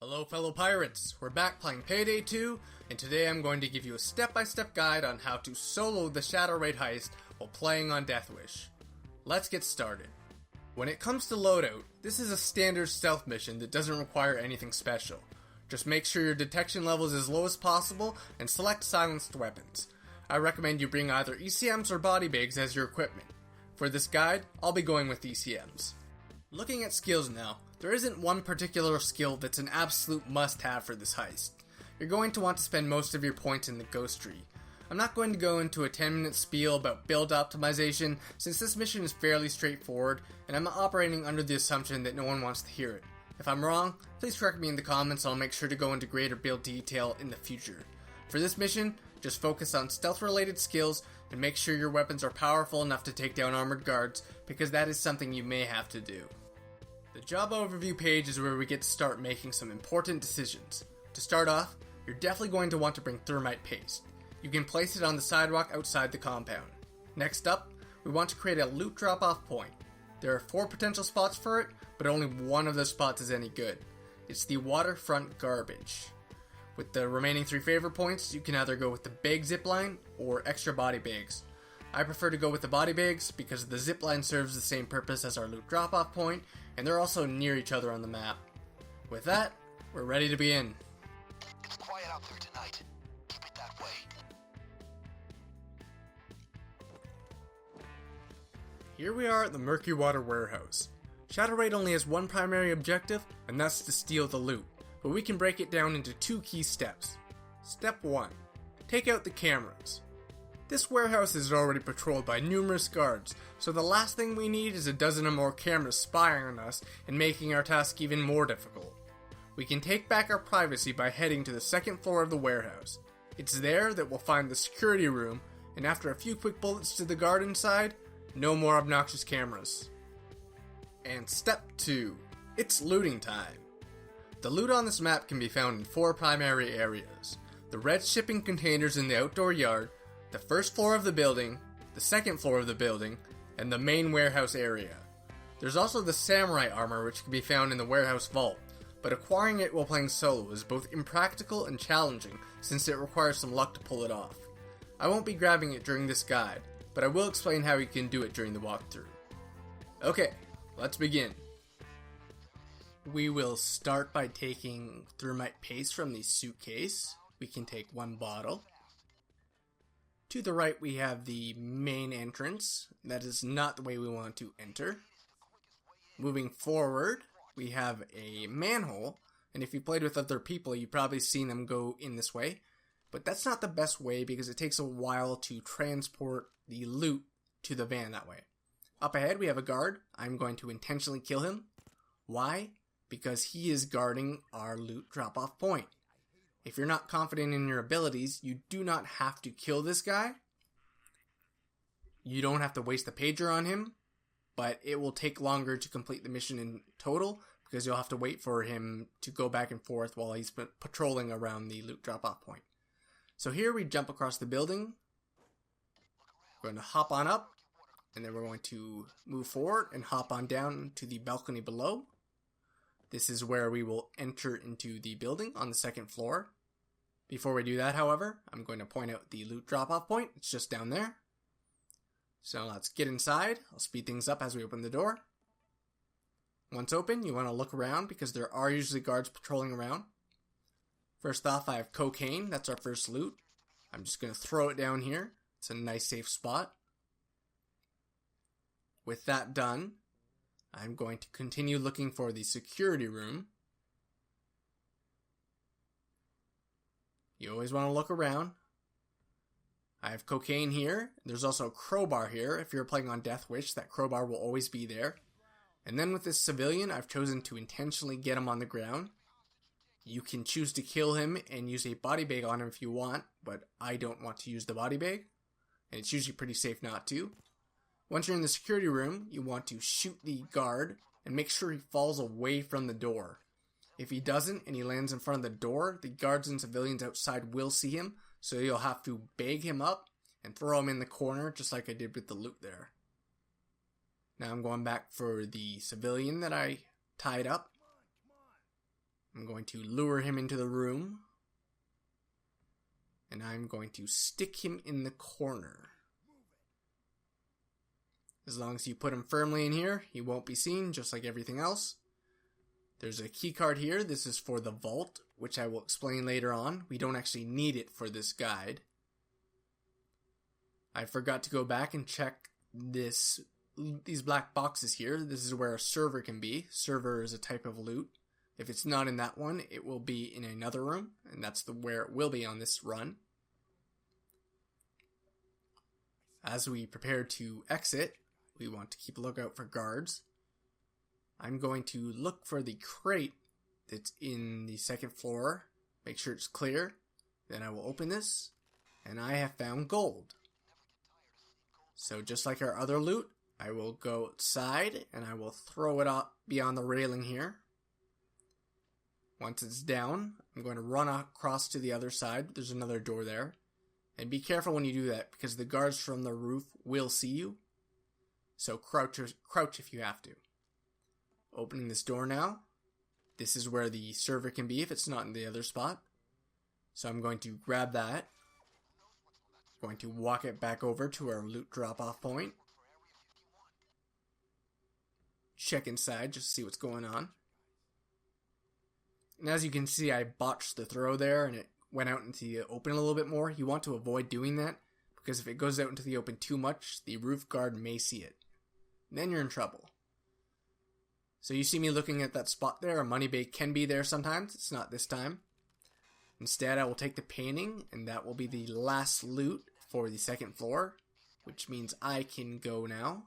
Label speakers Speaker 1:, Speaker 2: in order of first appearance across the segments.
Speaker 1: Hello fellow pirates, we're back playing Payday 2, and today I'm going to give you a step-by-step guide on how to solo the Shadow Raid heist while playing on Death Wish. Let's get started. When it comes to Loadout, this is a standard stealth mission that doesn't require anything special. Just make sure your detection level is as low as possible and select silenced weapons. I recommend you bring either ECMs or body bags as your equipment. For this guide, I'll be going with ECMs. Looking at skills now, there isn't one particular skill that's an absolute must-have for this heist. You're going to want to spend most of your points in the ghost tree. I'm not going to go into a 10-minute spiel about build optimization since this mission is fairly straightforward and I'm operating under the assumption that no one wants to hear it. If I'm wrong, please correct me in the comments and I'll make sure to go into greater build detail in the future. For this mission, just focus on stealth-related skills and make sure your weapons are powerful enough to take down armored guards because that is something you may have to do. The job overview page is where we get to start making some important decisions. To start off, you're definitely going to want to bring thermite paste. You can place it on the sidewalk outside the compound. Next up, we want to create a loot drop-off point. There are 4 potential spots for it, but only one of those spots is any good. It's the waterfront garbage. With the remaining 3 favor points, you can either go with the bag zipline or extra body bags. I prefer to go with the body bags because the zipline serves the same purpose as our loot drop-off point, and they're also near each other on the map. With that, we're ready to begin.
Speaker 2: It's quiet out there tonight. Keep it that way.
Speaker 1: Here we are at the Murky Water warehouse. Shadow Raid only has one primary objective, and that's to steal the loot, but we can break it down into 2 key steps. Step 1. Take out the cameras. This warehouse is already patrolled by numerous guards, so the last thing we need is a dozen or more cameras spying on us and making our task even more difficult. We can take back our privacy by heading to the 2nd floor of the warehouse. It's there that we'll find the security room, and after a few quick bullets to the guard inside, no more obnoxious cameras. And step 2. It's looting time. The loot on this map can be found in 4 primary areas. The red shipping containers in the outdoor yard, the 1st floor of the building, the 2nd floor of the building, and the main warehouse area. There's also the samurai armor which can be found in the warehouse vault, but acquiring it while playing solo is both impractical and challenging since it requires some luck to pull it off. I won't be grabbing it during this guide, but I will explain how you can do it during the walkthrough. Okay, let's begin. We will start by taking thermite paste from the suitcase. We can take 1 bottle. To the right we have the main entrance. That is not the way we want to enter. Moving forward, we have a manhole, and if you played with other people you've probably seen them go in this way, but that's not the best way because it takes a while to transport the loot to the van that way. Up ahead we have a guard. I'm going to intentionally kill him. Why? Because he is guarding our loot drop-off point. If you're not confident in your abilities, you do not have to kill this guy. You don't have to waste the pager on him, but it will take longer to complete the mission in total because you'll have to wait for him to go back and forth while he's patrolling around the loot drop-off point. So here we jump across the building. We're going to hop on up, and then we're going to move forward and hop on down to the balcony below. This is where we will enter into the building on the 2nd floor. Before we do that, however, I'm going to point out the loot drop-off point. It's just down there. So let's get inside. I'll speed things up as we open the door. Once open, you want to look around because there are usually guards patrolling around. First off, I have cocaine. That's our first loot. I'm just going to throw it down here. It's a nice safe spot. With that done, I'm going to continue looking for the security room. You always want to look around. I have cocaine here. There's also a crowbar here. If you're playing on Death Wish, that crowbar will always be there. And then with this civilian, I've chosen to intentionally get him on the ground. You can choose to kill him and use a body bag on him if you want, but I don't want to use the body bag. And it's usually pretty safe not to. Once you're in the security room, you want to shoot the guard and make sure he falls away from the door. If he doesn't and he lands in front of the door, the guards and civilians outside will see him, so you'll have to bag him up and throw him in the corner just like I did with the loot there. Now I'm going back for the civilian that I tied up. I'm going to lure him into the room. And I'm going to stick him in the corner. As long as you put him firmly in here, he won't be seen, just like everything else. There's a key card here. This is for the vault, which I will explain later on. We don't actually need it for this guide. I forgot to go back and check these black boxes here. This is where a server can be. Server is a type of loot. If it's not in that one, it will be in another room, and that's where it will be on this run. As we prepare to exit, we want to keep a lookout for guards. I'm going to look for the crate that's in the second floor, make sure it's clear. Then I will open this, and I have found gold. So just like our other loot, I will go outside and I will throw it up beyond the railing here. Once it's down, I'm going to run across to the other side. There's another door there. And be careful when you do that, because the guards from the roof will see you. So crouch if you have to. Opening this door now. This is where the server can be if it's not in the other spot. So I'm going to grab that. Going to walk it back over to our loot drop-off point. Check inside just to see what's going on. And as you can see, I botched the throw there and it went out into the open a little bit more. You want to avoid doing that, because if it goes out into the open too much, the roof guard may see it. And then you're in trouble. So you see me looking at that spot there. A money bag can be there sometimes. It's not this time. Instead, I will take the painting, and that will be the last loot for the second floor, which means I can go now.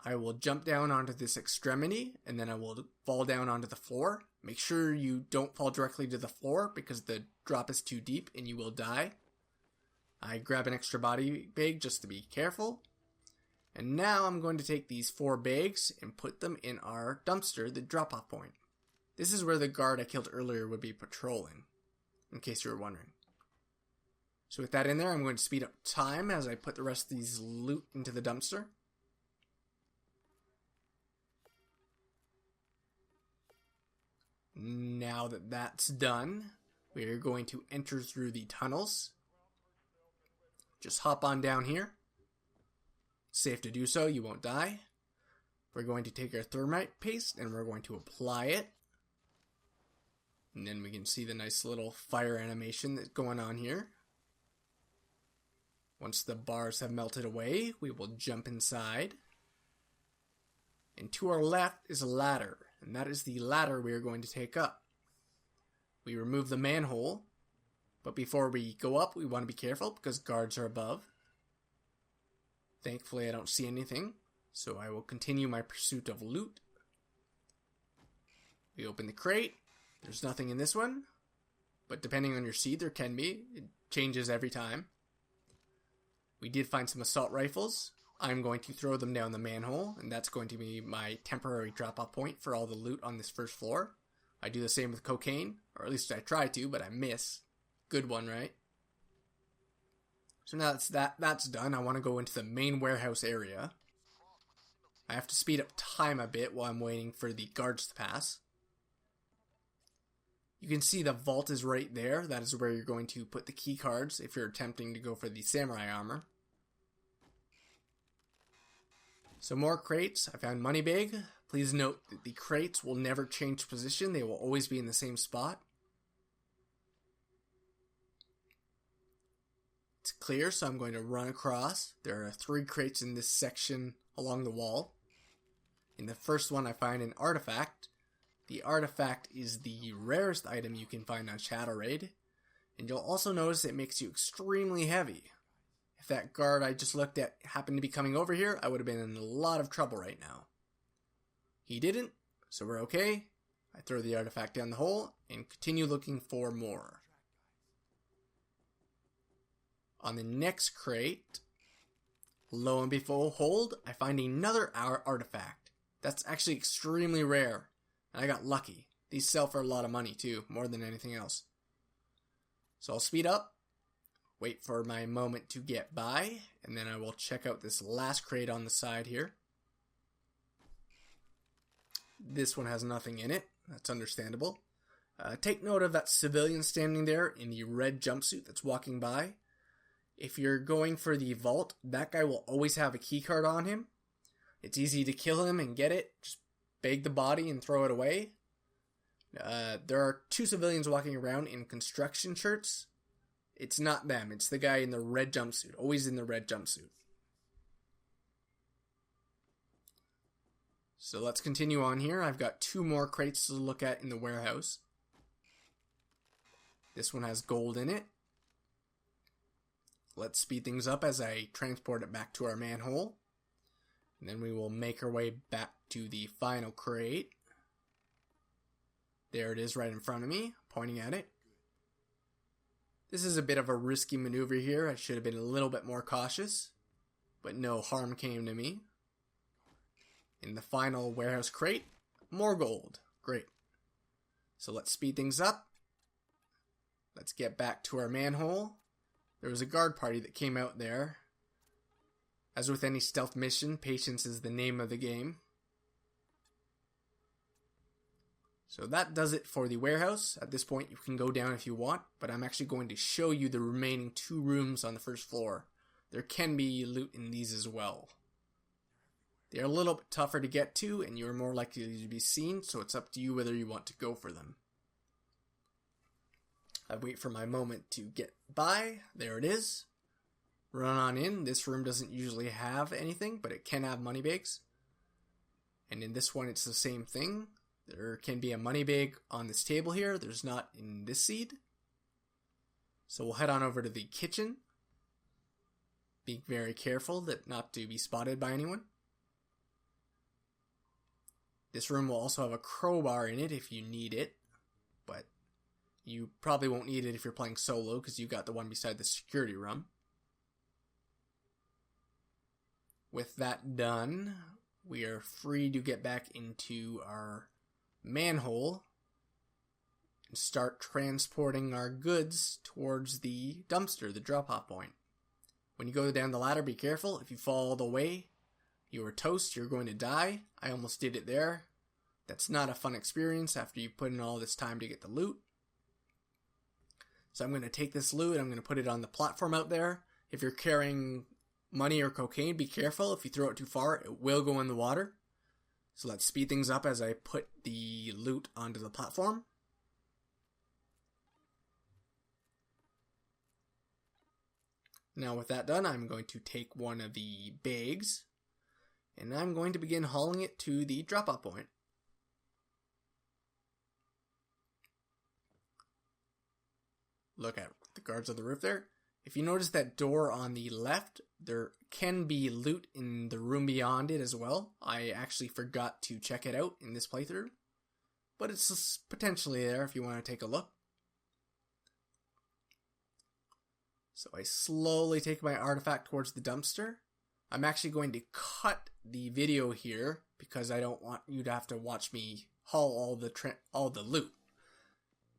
Speaker 1: I will jump down onto this extremity, and then I will fall down onto the floor. Make sure you don't fall directly to the floor, because the drop is too deep and you will die. I grab an extra body bag just to be careful. And now I'm going to take these 4 bags and put them in our dumpster, the drop-off point. This is where the guard I killed earlier would be patrolling, in case you were wondering. So with that in there, I'm going to speed up time as I put the rest of these loot into the dumpster. Now that that's done, we are going to enter through the tunnels. Just hop on down here. Safe to do so, you won't die. We're going to take our thermite paste and we're going to apply it. And then we can see the nice little fire animation that's going on here. Once the bars have melted away, we will jump inside. And to our left is a ladder, and that is the ladder we are going to take up. We remove the manhole, but before we go up, we want to be careful because guards are above. Thankfully, I don't see anything, so I will continue my pursuit of loot. We open the crate. There's nothing in this one, but depending on your seed, there can be. It changes every time. We did find some assault rifles. I'm going to throw them down the manhole, and that's going to be my temporary drop-off point for all the loot on this first floor. I do the same with cocaine, or at least I try to, but I miss. Good one, right? So now that's done, I want to go into the main warehouse area. I have to speed up time a bit while I'm waiting for the guards to pass. You can see the vault is right there. That is where you're going to put the key cards if you're attempting to go for the samurai armor. So more crates. I found money bag. Please note that the crates will never change position. They will always be in the same spot. It's clear, so I'm going to run across. There are 3 crates in this section along the wall. In the first one, I find an artifact. The artifact is the rarest item you can find on Shadow Raid, and you'll also notice it makes you extremely heavy. If that guard I just looked at happened to be coming over here, I would have been in a lot of trouble right now. He didn't, so we're okay. I throw the artifact down the hole and continue looking for more. On the next crate, lo and behold, I find another artifact. That's actually extremely rare. And I got lucky. These sell for a lot of money too, more than anything else. So I'll speed up, wait for my moment to get by, and then I will check out this last crate on the side here. This one has nothing in it. That's understandable. Take note of that civilian standing there in the red jumpsuit that's walking by. If you're going for the vault, that guy will always have a keycard on him. It's easy to kill him and get it. Just bag the body and throw it away. There are 2 civilians walking around in construction shirts. It's not them, it's the guy in the red jumpsuit, always in the red jumpsuit. So let's continue on here. I've got 2 more crates to look at in the warehouse. This one has gold in it. Let's speed things up as I transport it back to our manhole. And then we will make our way back to the final crate. There it is right in front of me, pointing at it. This is a bit of a risky maneuver here. I should have been a little bit more cautious, but no harm came to me. In the final warehouse crate, more gold. Great. So let's speed things up. Let's get back to our manhole. There was a guard party that came out there. As with any stealth mission, patience is the name of the game. So that does it for the warehouse. At this point, you can go down if you want, but I'm actually going to show you the remaining 2 rooms on the first floor. There can be loot in these as well. They're a little bit tougher to get to, and you're more likely to be seen, so it's up to you whether you want to go for them. I wait for my moment to get by. There it is. Run on in. This room doesn't usually have anything, but it can have money bags. And in this one, it's the same thing. There can be a money bag on this table here. There's not in this seed. So we'll head on over to the kitchen. Be very careful that not to be spotted by anyone. This room will also have a crowbar in it if you need it, but you probably won't need it if you're playing solo because you got the one beside the security room. With that done, we are free to get back into our manhole and start transporting our goods towards the dumpster, the drop-off point. When you go down the ladder, be careful. If you fall all the way, you are toast, you're going to die. I almost did it there. That's not a fun experience after you put in all this time to get the loot. So I'm going to take this loot and I'm going to put it on the platform out there. If you're carrying money or cocaine, be careful. If you throw it too far, it will go in the water. So let's speed things up as I put the loot onto the platform. Now with that done, I'm going to take one of the bags and I'm going to begin hauling it to the drop-off point. Look at the guards on the roof there. If you notice that door on the left, there can be loot in the room beyond it as well. I actually forgot to check it out in this playthrough, but it's potentially there if you want to take a look. So I slowly take my artifact towards the dumpster. I'm actually going to cut the video here because I don't want you to have to watch me haul all the loot.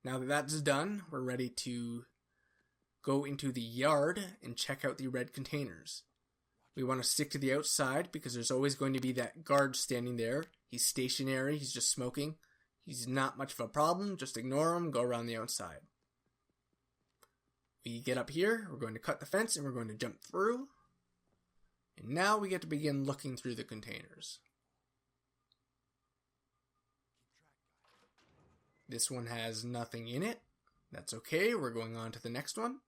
Speaker 1: Now that that's done, we're ready to go into the yard and check out the red containers. We want to stick to the outside because there's always going to be that guard standing there. He's stationary, he's just smoking. He's not much of a problem, just ignore him, go around the outside. We get up here, we're going to cut the fence and we're going to jump through. And now we get to begin looking through the containers. This one has nothing in it. That's okay, we're going on to the next one.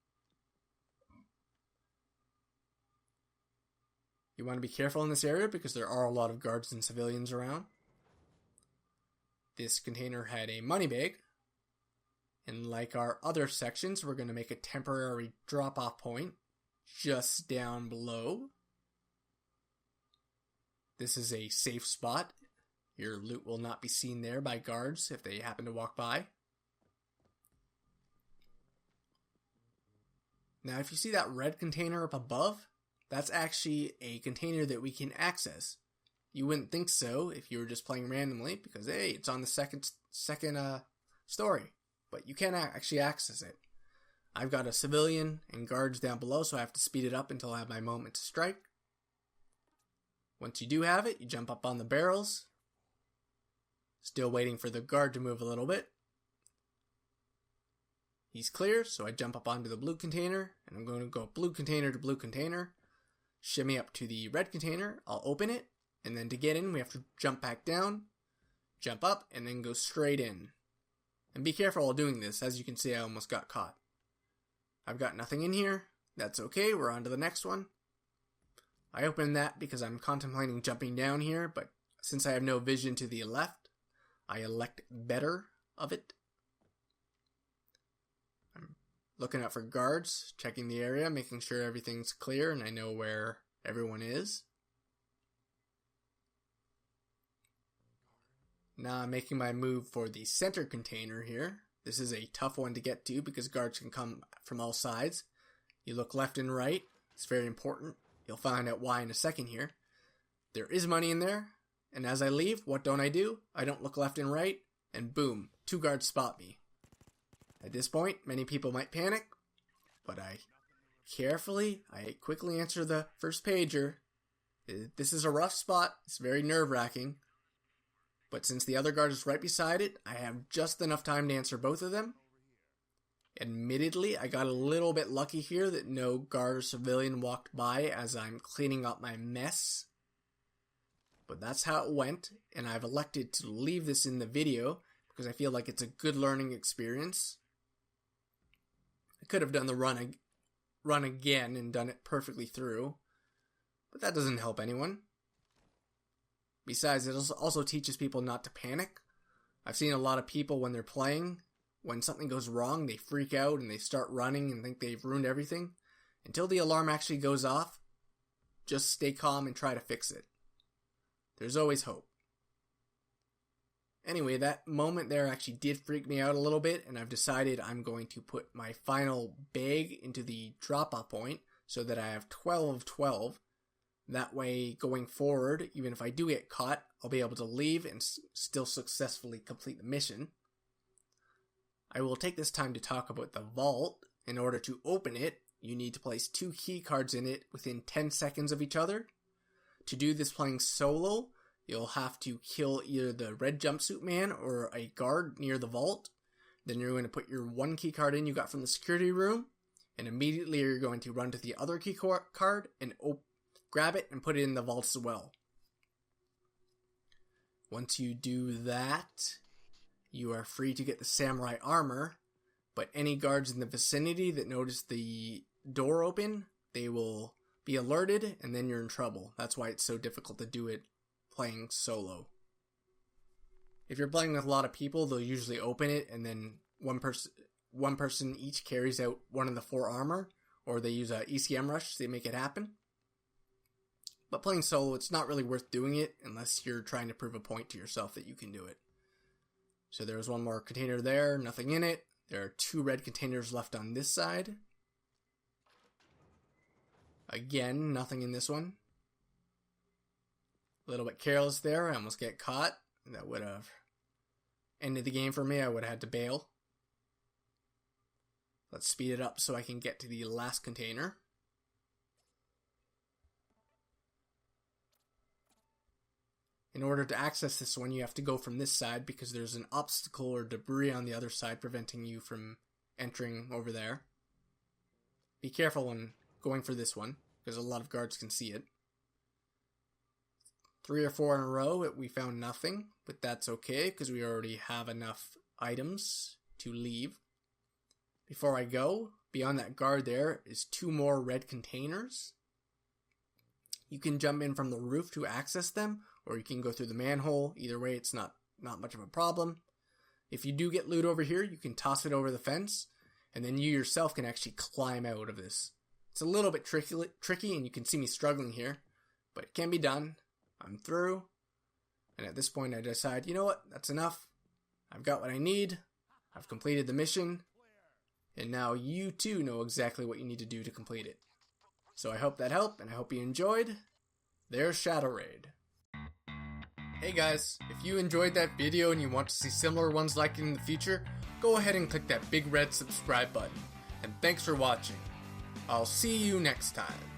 Speaker 1: You want to be careful in this area because there are a lot of guards and civilians around. This container had a money bag. And like our other sections, we're going to make a temporary drop-off point just down below. This is a safe spot. Your loot will not be seen there by guards if they happen to walk by. Now, if you see that red container up above, that's actually a container that we can access. You wouldn't think so if you were just playing randomly because, hey, it's on the second story. But you can actually access it. I've got a civilian and guards down below, so I have to speed it up until I have my moment to strike. Once you do have it, you jump up on the barrels. Still waiting for the guard to move a little bit. He's clear, so I jump up onto the blue container, and I'm going to go blue container to blue container, shimmy up to the red container, I'll open it, and then to get in we have to jump back down, jump up, and then go straight in. And be careful while doing this, as you can see I almost got caught. I've got nothing in here, that's okay, we're on to the next one. I opened that because I'm contemplating jumping down here, but since I have no vision to the left, I elect better of it. I'm looking out for guards, checking the area, making sure everything's clear and I know where everyone is. Now I'm making my move for the center container here. This is a tough one to get to because guards can come from all sides. You look left and right, it's very important. You'll find out why in a second here. There is money in there, and as I leave, what don't I do? I don't look left and right, and boom, 2 guards spot me. At this point, many people might panic, but I quickly answer the first pager. This is a rough spot, it's very nerve-wracking, but since the other guard is right beside it, I have just enough time to answer both of them. Admittedly, I got a little bit lucky here that no guard or civilian walked by as I'm cleaning up my mess. But that's how it went, and I've elected to leave this in the video because I feel like it's a good learning experience. I could have done the run again and done it perfectly through, but that doesn't help anyone. Besides, it also teaches people not to panic. I've seen a lot of people when they're playing, when something goes wrong, they freak out and they start running and think they've ruined everything. Until the alarm actually goes off, just stay calm and try to fix it. There's always hope. Anyway, that moment there actually did freak me out a little bit, and I've decided I'm going to put my final bag into the drop-off point so that I have 12 of 12. That way, going forward, even if I do get caught, I'll be able to leave and still successfully complete the mission. I will take this time to talk about the vault. In order to open it, you need to place 2 key cards in it within 10 seconds of each other. To do this playing solo, you'll have to kill either the red jumpsuit man or a guard near the vault. Then you're going to put your 1 key card in you got from the security room, and immediately you're going to run to the other key card and grab it and put it in the vault as well. Once you do that, you are free to get the samurai armor, but any guards in the vicinity that notice the door open, they will be alerted and then you're in trouble. That's why it's so difficult to do it playing solo. If you're playing with a lot of people, they'll usually open it and then one person each carries out 1 of the 4 armor, or they use a ECM rush to make it happen. But playing solo, it's not really worth doing it unless you're trying to prove a point to yourself that you can do it. So there's 1 more container there, nothing in it. There are 2 red containers left on this side. Again, nothing in this one. A little bit careless there, I almost get caught. That would have ended the game for me, I would have had to bail. Let's speed it up so I can get to the last container. In order to access this one, you have to go from this side because there's an obstacle or debris on the other side preventing you from entering over there. Be careful when going for this one because a lot of guards can see it. 3 or 4 in a row, we found nothing, but that's okay because we already have enough items to leave. Before I go, beyond that guard there is 2 more red containers. You can jump in from the roof to access them, or you can go through the manhole. Either way, it's not much of a problem. If you do get loot over here, you can toss it over the fence, and then you yourself can actually climb out of this. It's a little bit tricky, and you can see me struggling here, but it can be done. I'm through, and at this point I decide, you know what, that's enough. I've got what I need. I've completed the mission, and now you too know exactly what you need to do to complete it. So I hope that helped, and I hope you enjoyed. There's Shadow Raid. Hey guys, if you enjoyed that video and you want to see similar ones like it in the future, go ahead and click that big red subscribe button. And thanks for watching. I'll see you next time.